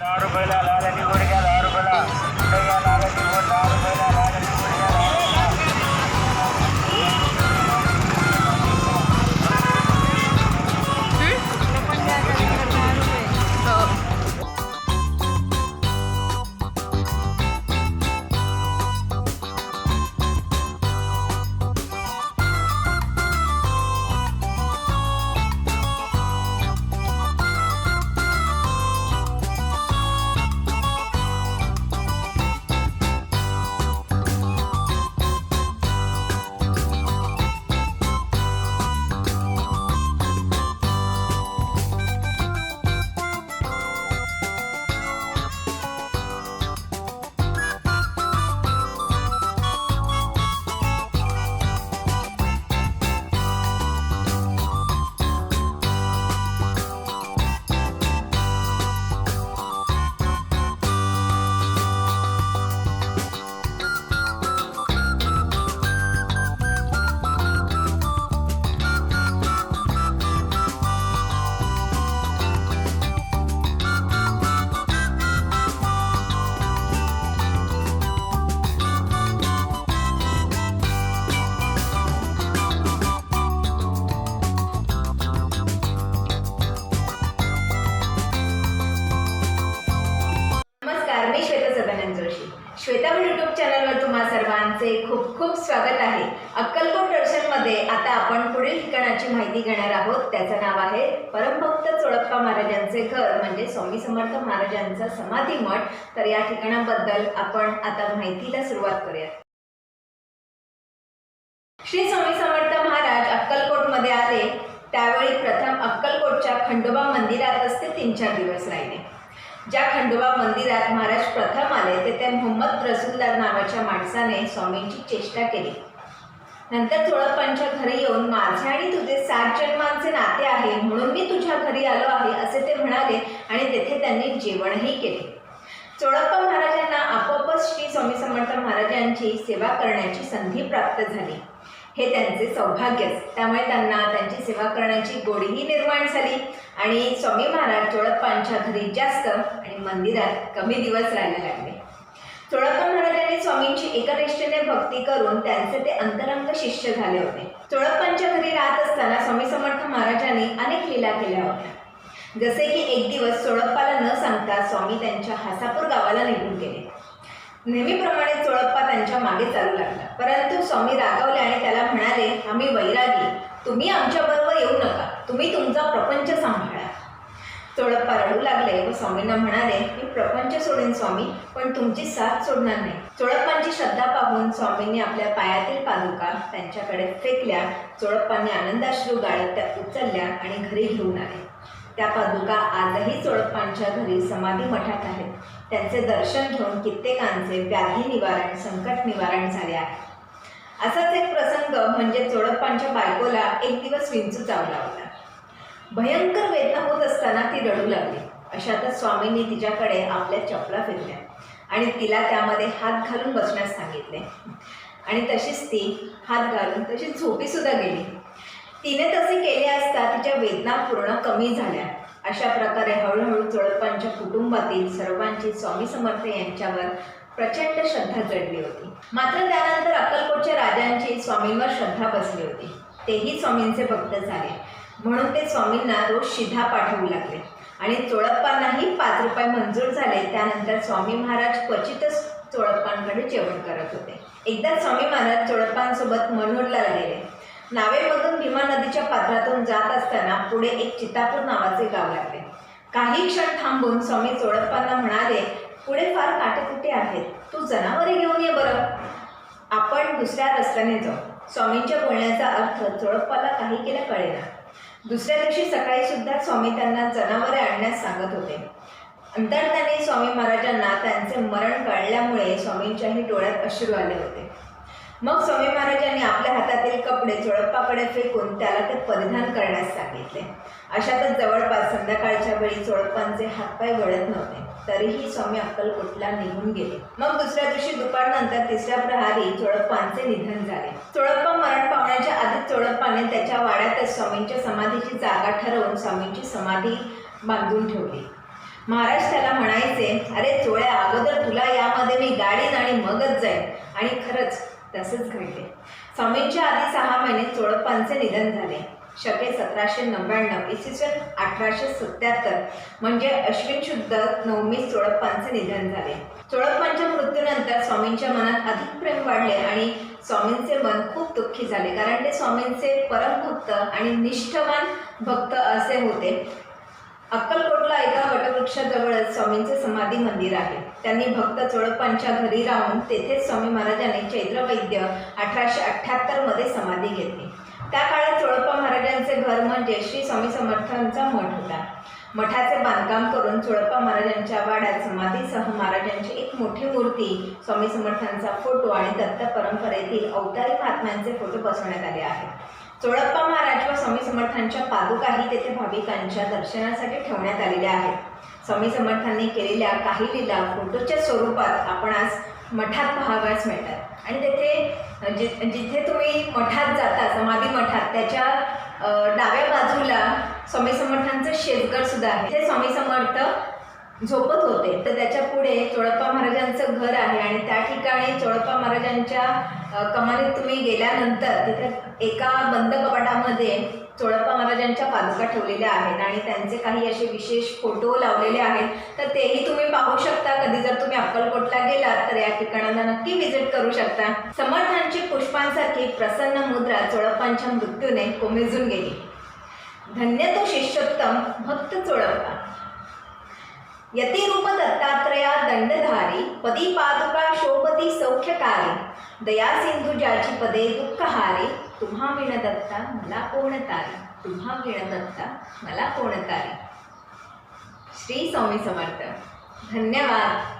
₹10 लाल आणि गोड घ्या, ₹10 पुढे घ्या, लाल आणि गोड ₹10 लाल आणि गोड घ्या, श्वेता यूट्यूब चॅनलवर तुम्हा सर्वांचे खूप खूप स्वागत आहे। अक्कलकोट दर्शनमध्ये आता आपण पुढील ठिकाणाची माहिती घेणार आहोत। त्याचं नाव आहे परमभक्त चोळप्पा महाराजांचे घर म्हणजे स्वामी समर्थ महाराजांचा समाधी मठ। तर या ठिकाणाबद्दल आपण आता माहितीला सुरुवात करूया। श्री स्वामी समर्थ महाराज अक्कलकोटमध्ये आले त्यावेळी प्रथम अक्कलकोटच्या खंडोबा मंदिरातच ते 3-4 दिवस राहिले। ज्या खंडोबा मंदिरात महाराज प्रथम आले तेथे मोहम्मद रसूलदार नावाच्या माणसाने स्वामींची चेष्टा केली। नंतर चोळप्पांच्या घरी येऊन माझे आणि तुझे 7 जन्मांचे नाते आहे म्हणून मी तुझ्या घरी आलो आहे असे ते म्हणाले आणि तेथे त्यांनी जेवणही केले। चोळप्पा महाराजांना आपोआपच श्री स्वामी समर्थ महाराजांची सेवा करण्याची संधी प्राप्त झाली। हे त्यांचे सौभाग्यच। त्यामुळे त्यांना त्यांची सेवा करण्याची गोडीही निर्माण झाली आणि स्वामी महाराज चोळप्पांच्या घरी जास्त आणि मंदिरात कमी दिवस राहायला लागले। चोळप्पा महाराजांनी स्वामींची एकनिष्ठेने भक्ती करून त्यांचे ते अंतरंग शिष्य झाले होते। चोळप्पांच्या घरी राहत असताना स्वामी समर्थ महाराजांनी अनेक लीला केल्या होत्या। जसे की एक दिवस चोळप्पाला न सांगता स्वामी त्यांच्या हासापूर गावाला निघून गेले। नेहमीप्रमाणे चोळप्पा त्यांच्या मागे चालू लागला, परंतु स्वामी रागावले आणि त्याला म्हणाले, आम्ही वैरागी, तुम्ही आमच्याबरोबर येऊ नका, तुम्ही तुमचा प्रपंच सांभाळा। चोळप्पा रडू लागले व स्वामींना म्हणाले, मी प्रपंच सोडेन स्वामी, पण तुमची साथ सोडणार नाही। चोळप्पांची श्रद्धा पाहून स्वामींनी आपल्या पायातील पादुका त्यांच्याकडे फेकल्या। चोळप्पांनी आनंदाश्रू गाळत त्या उचलल्या आणि घरी घेऊन आले। त्या पादुका आजही चोळप्पांच्या घरी समाधी मठात आहेत। त्यांचे दर्शन घेऊन कित्येकांचे व्याधी निवारण, संकट निवारण झाले आहे। असाच एक प्रसंग म्हणजे चोळप्पांच्या बायकोला एक दिवस विंचू चावला होता। भयंकर वेदना होत असताना ती रडू लागली। अशातच स्वामींनी तिच्याकडे आपल्या चपला फिरल्या आणि तिला त्यामध्ये हात घालून बसण्यास सांगितले आणि तशीच ती हात घालून तशी झोपीसुद्धा गेली। तिने तसे केले असता तिच्या वेदना पूर्ण कमी झाल्या। अशा प्रकारे हळूहळू चोळप्पांच्या कुटुंबातील सर्वांची स्वामी समर्थ यांच्यावर प्रचंड श्रद्धा जडली होती। मात्र त्यानंतर अक्कलकोटच्या राजांची स्वामींवर श्रद्धा बसली होती। तेही स्वामींचे भक्त झाले म्हणून ते स्वामींना रोज शिधा पाठवू लागले आणि चोळप्पांनाही 5 रुपये मंजूर झाले। त्यानंतर स्वामी महाराज क्वचितच चोळप्पांकडे जेवण करत होते। एकदा स्वामी महाराज चोळप्पांसोबत मनोरला गेले। नावेमधून भीमा नदीच्या पात्रातून जात असताना पुढे एक चितापूर नावाचे गाव लागले। काही क्षण थांबून स्वामी चोळप्पांना म्हणाले, पुढे फार काटेकुटे आहेत, तू जनावरे घेऊन ये बरं, आपण दुसऱ्या रस्त्याने जाऊ। स्वामींच्या बोलण्याचा अर्थ चोळप्पाला काही केलं कळेना। दुसऱ्या दिवशी सकाळी सुद्धा स्वामी त्यांना जनावरे आणण्यास सांगत होते। अंतर्यामी स्वामी महाराजांना त्यांचे मरण कळल्यामुळे स्वामींच्याही डोळ्यात अश्रू आले होते। मग स्वामी महाराजांनी आपल्या हातातील कपडे चोळप्पाकडे फेकून त्याला ते परिधान करण्यास सांगितले। अशातच जवळपास संध्याकाळच्या वेळी चोळप्पांचे हातपाय वळत नव्हते, तरीही स्वामी अक्कलकोटला निघून गेले। मग दुसऱ्या दिवशी दुपारनंतर 3ऱ्या प्रहरी चोळप्पांचे निधन झाले। चोळप्पा मरण पावण्याच्या आधी चोळप्पाने त्याच्या वाड्यातच स्वामींच्या समाधीची जागा ठरवून स्वामींची समाधी बांधून ठेवली। महाराज त्याला म्हणायचे, अरे चोळ्या, अगोदर तुला यामध्ये मी गाडीन आणि मगच जाईन. आणि खरंच तसंच घडले. स्वामींच्या आधी 6 महिने चोळप्पांचे निधन झाले. शके 1799 इसवी सन 1877 म्हणजे अश्विन शुद्ध नवमीस चोळप्पांचे निधन झाले. चोळप्पांच्या मृत्यूनंतर स्वामींच्या मनात अधिक प्रेम वाढले आणि स्वामींचे मन खूप दुःखी झाले, कारण ते स्वामींचे परमभक्त आणि निष्ठावान भक्त असे होते. अक्कलकोटला एका वटवृक्षाजवळच स्वामींचे समाधी मंदिर आहे. त्यांनी भक्त चोळप्पांच्या घरी राहून तेथेच स्वामी महाराजांनी चैत्र वैद्य 1878 मध्ये समाधी घेतली. त्या काळात चोळप्पा महाराजांचे घर म्हणजे श्री स्वामी समर्थांचा मठ होता. मठाचे बांधकाम करून चोळप्पा महाराजांच्या वाड्यात समाधीसह महाराजांची एक मोठी मूर्ती, स्वामी समर्थांचा फोटो आणि दत्त परंपरेतील अवतारी महात्म्यांचे फोटो बसवण्यात आले आहेत. चोळप्पा महाराज व स्वामी समर्थांच्या पादुकाही तेथे भाविकांच्या दर्शनासाठी ठेवण्यात आलेल्या आहेत. स्वामी समर्थांनी केलेल्या काही लीला फोटोच्या स्वरूपात आपण आज मठात पाहाव्यास मिळतात. आणि तेथे जिथे तुम्ही मठात जाता, समाधी मठात, त्याच्या डाव्या बाजूला स्वामी समर्थांचं शेतघर सुद्धा आहे. ते स्वामी समर्थ झोपत होते, तर त्याच्या पुढे चोळप्पा महाराजांचं घर आहे. आणि त्या ठिकाणी चोळप्पा महाराजांच्या कमानीत तुम्ही गेल्यानंतर तिथे एका बंद कपाटामध्ये चोळप्पा महाराजांच्या पादुका ठेवलेल्या आहेत आणि त्यांचे काही असे विशेष फोटो लावलेले आहेत. तर तेही तुम्ही पाहू शकता. कधी जर तुम्ही अक्कलकोटला गेलात तर या ठिकाणाला नक्की व्हिजिट करू शकता. समर्थांची पुष्पांसारखी प्रसन्न मुद्रा चोळप्पांच्या मृत्यूने कोमेजून गेली. धन्य तो शिष्योत्तम भक्त चोळप्पा. यतिरूप दत्तात्रया दंडधारी, पदी पादुका शोभती सौख्यकारी, दया सिंधू ज्याची पदे दुःखहारी, तुम्हा विण दत्ता मला कोण तारी, तुम्हा विण दत्ता मला कोण तारी. श्री स्वामी समर्थ. धन्यवाद.